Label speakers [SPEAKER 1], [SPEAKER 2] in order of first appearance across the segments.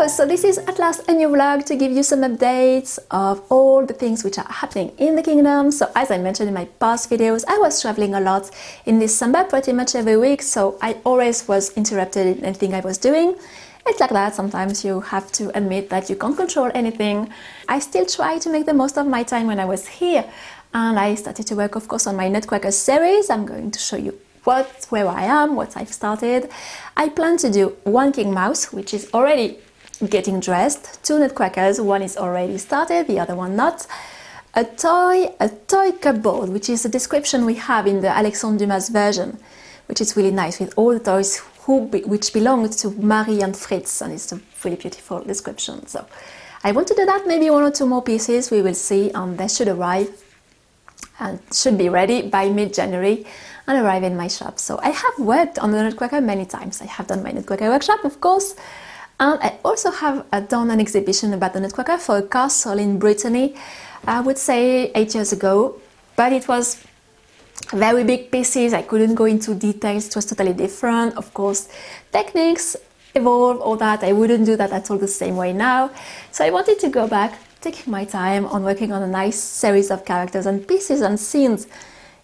[SPEAKER 1] Hello, so this is at last a new vlog to give you some updates of all the things which are happening in the kingdom. So as I mentioned in my past videos, I was traveling a lot in December, pretty much every week, so I always was interrupted in anything I was doing. It's like that, sometimes you have to admit that you can't control anything. I still try to make the most of my time when I was here, and I started to work, of course, on my Nutcracker series. I'm going to show you where I am, what I've started. I plan to do one king mouse, which is already getting dressed, two nutcrackers, one is already started, the other one not, a toy cupboard, which is the description we have in the Alexandre Dumas version, which is really nice, with all the toys which belong to Marie and Fritz, and it's a really beautiful description. So I want to do that, maybe one or two more pieces, we will see, and they should arrive and should be ready by mid-January and arrive in my shop. So I have worked on the Nutcracker many times. I have done my Nutcracker workshop, of course, and I also have done an exhibition about the Nutcracker for a castle in Brittany, I would say 8 years ago, but it was very big pieces. I couldn't go into details, it was totally different. Of course, techniques evolve, all that. I wouldn't do that at all the same way now. So I wanted to go back, taking my time on working on a nice series of characters and pieces and scenes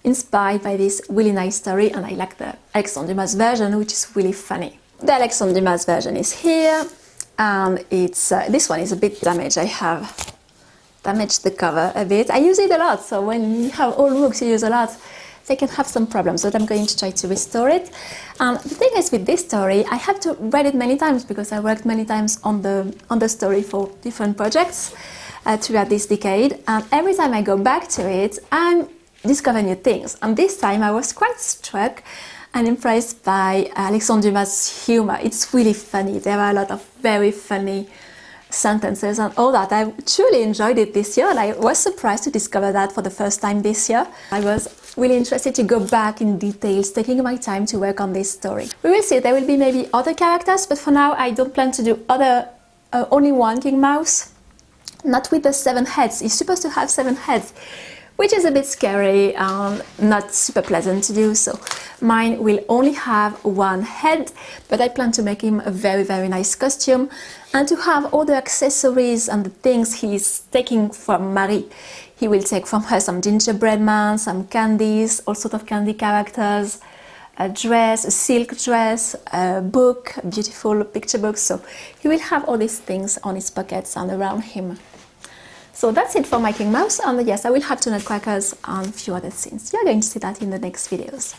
[SPEAKER 1] inspired by this really nice story, and I like the Alexandre Dumas version, which is really funny. The Alexandre Dumas version is here, and it's this one is a bit damaged. I have damaged the cover a bit. I use it a lot, so when you have old books you use a lot, they can have some problems, but I'm going to try to restore it. The thing is, with this story, I had to read it many times because I worked many times on the story for different projects throughout this decade, and every time I go back to it, I discover new things. And this time I was quite struck and impressed by Alexandre Dumas' humor. It's really funny. There are a lot of very funny sentences and all that. I truly enjoyed it this year, and I was surprised to discover that for the first time this year. I was really interested to go back in details, taking my time to work on this story. We will see. There will be maybe other characters, but for now I don't plan to do only one king mouse. Not with the 7 heads. He's supposed to have 7 heads, which is a bit scary and not super pleasant to do, so mine will only have 1 head, but I plan to make him a very, very nice costume, and to have all the accessories and the things he's taking from Marie. He will take from her some gingerbread man, some candies, all sorts of candy characters, a dress, a silk dress, a book, a beautiful picture book, so he will have all these things on his pockets and around him. So that's it for my king mouse, and yes, I will have 2 nutcrackers and a few other scenes. You're going to see that in the next videos.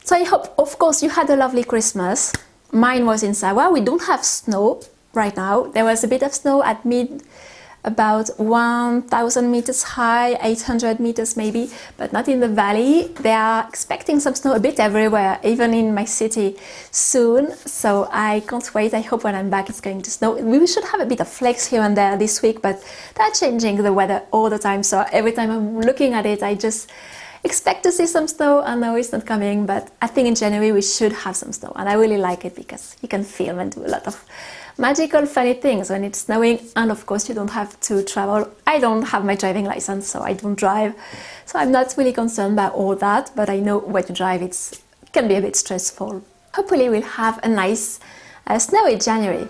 [SPEAKER 1] So I hope, of course, you had a lovely Christmas. Mine was in Sawa. We don't have snow right now. There was a bit of snow at about 1,000 meters high, 800 meters maybe, but not in the valley. They are expecting some snow a bit everywhere, even in my city soon, so I can't wait. I hope when I'm back it's going to snow. We should have a bit of flakes here and there this week, but they're changing the weather all the time, so every time I'm looking at it I just expect to see some snow, and no, it's not coming, but I think in January we should have some snow, and I really like it because you can film and do a lot of magical, funny things when it's snowing, and of course you don't have to travel. I don't have my driving license, so I don't drive, so I'm not really concerned about all that, but I know when you drive it can be a bit stressful. Hopefully we'll have a nice snowy January.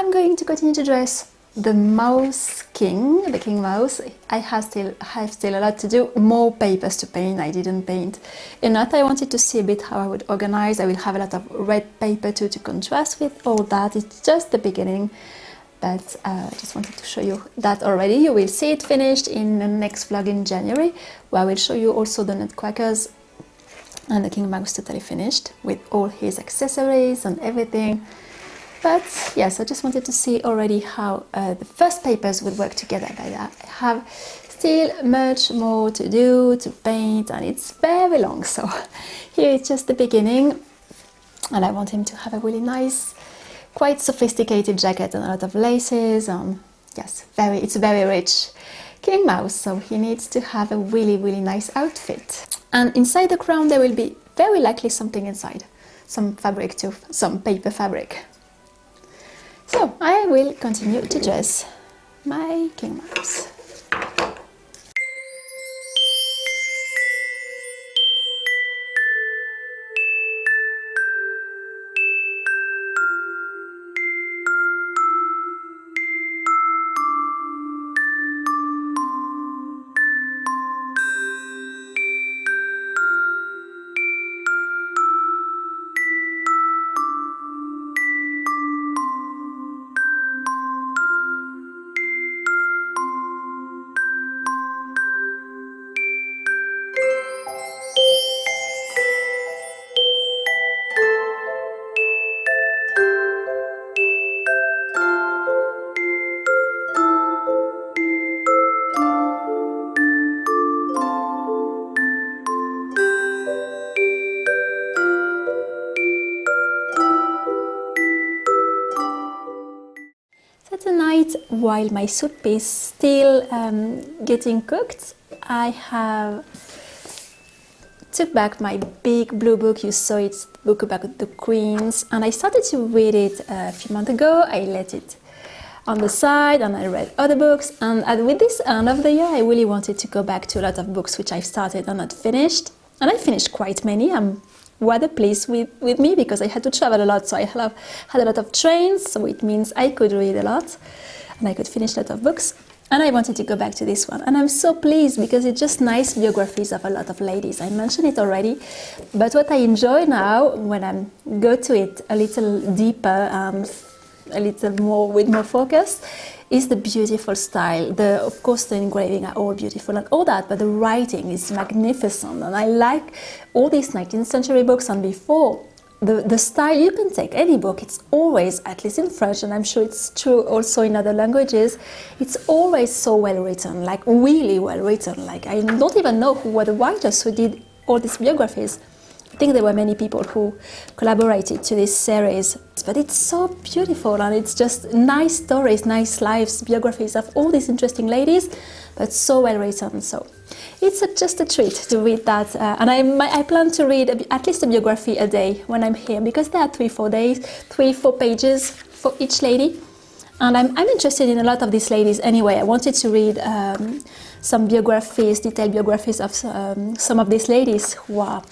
[SPEAKER 1] I'm going to continue to dress the mouse king, the king mouse. I have still a lot to do, more papers to paint. I didn't paint enough. I wanted to see a bit how I would organize. I will have a lot of red paper too to contrast with all that. It's just the beginning, but I just wanted to show you that already. You will see it finished in the next vlog in January, where I will show you also the nutcrackers and the king mouse totally finished with all his accessories and everything. But yes, I just wanted to see already how the first papers would work together. But I have still much more to do, to paint, and it's very long. So here it's just the beginning, and I want him to have a really nice, quite sophisticated jacket and a lot of laces. Yes, it's a very rich king mouse, so he needs to have a really, really nice outfit. And inside the crown there will be very likely something inside, some fabric too, some paper fabric. So I will continue to dress my king mouse. Tonight, while my soup is still getting cooked, I have took back my big blue book. You saw it, book about the queens, and I started to read it a few months ago. I let it on the side and I read other books, and with this end of the year I really wanted to go back to a lot of books which I've started and not finished, and I finished quite many. I'm rather pleased with me because I had to travel a lot, so I had a lot of trains, so it means I could read a lot and I could finish a lot of books, and I wanted to go back to this one, and I'm so pleased because it's just nice biographies of a lot of ladies. I mentioned it already, but what I enjoy now when I go to it a little deeper and a little more with more focus is the beautiful style. Of course the engraving are all beautiful and all that, but the writing is magnificent, and I like all these 19th century books and before. The style, you can take any book, it's always, at least in French, and I'm sure it's true also in other languages, it's always so well written, like really well written. Like I don't even know who were the writers who did all these biographies. I think there were many people who collaborated to this series, but it's so beautiful and it's just nice stories, nice lives, biographies of all these interesting ladies, but so well written. So it's just a treat to read that, and I plan to read at least a biography a day when I'm here, because there are 3-4 pages for each lady, and I'm interested in a lot of these ladies anyway. I wanted to read some biographies, detailed biographies of some of these ladies who are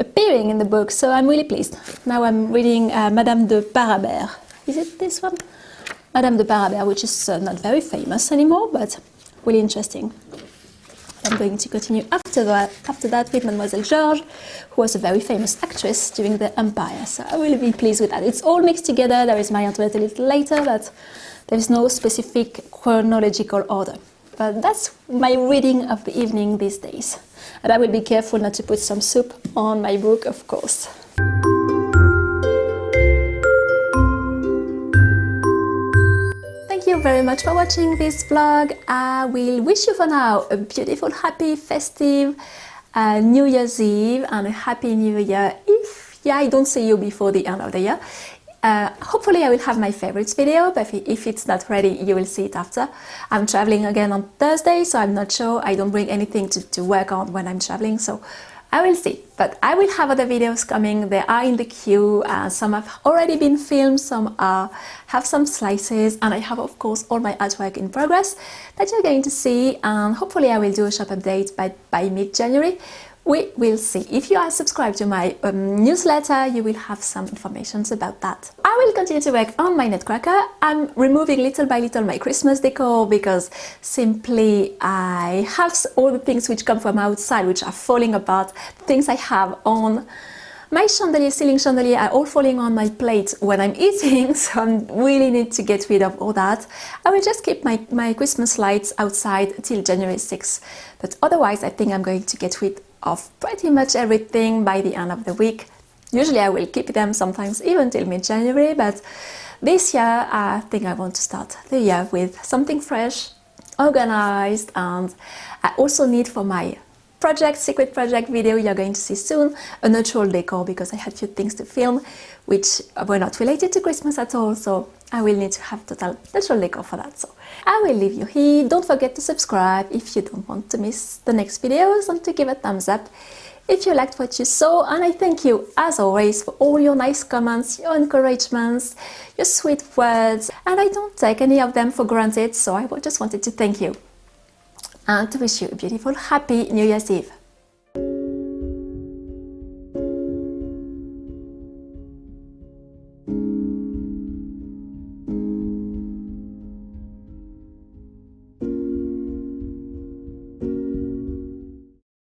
[SPEAKER 1] appearing in the book, so I'm really pleased. Now I'm reading Madame de Parabère. Is it this one? Madame de Parabère, which is not very famous anymore, but really interesting. I'm going to continue after that with Mademoiselle Georges, who was a very famous actress during the Empire, so I will be pleased with that. It's all mixed together. There is Marie Antoinette a little later, but there is no specific chronological order. But that's my reading of the evening these days. And I will be careful not to put some soup on my book, of course. Thank you very much for watching this vlog. I will wish you for now a beautiful, happy, festive New Year's Eve and a happy New Year if I don't see you before the end of the year. Hopefully I will have my favorites video, but if it's not ready, you will see it after. I'm traveling again on Thursday, so I'm not sure. I don't bring anything to work on when I'm traveling, so I will see. But I will have other videos coming. They are in the queue. Some have already been filmed, some have some slices, and I have, of course, all my artwork in progress that you're going to see. And hopefully I will do a shop update by mid-January, We will see. If you are subscribed to my newsletter, you will have some information about that. I will continue to work on my nutcracker. I'm removing little by little my Christmas decor because simply I have all the things which come from outside which are falling apart. Things I have on my chandelier, ceiling chandelier, are all falling on my plate when I'm eating, so I really need to get rid of all that. I will just keep my Christmas lights outside till January 6th, but otherwise I think I'm going to get rid of pretty much everything by the end of the week. Usually I will keep them sometimes even till mid-January, but this year I think I want to start the year with something fresh, organized, and I also need for my secret project video you're going to see soon a neutral decor because I had a few things to film which were not related to Christmas at all, so I will need to have total neutral decor for that. So I will leave you here. Don't forget to subscribe if you don't want to miss the next videos and to give a thumbs up if you liked what you saw, and I thank you as always for all your nice comments, your encouragements, your sweet words, and I don't take any of them for granted, so I just wanted to thank you and to wish you a beautiful, happy New Year's Eve.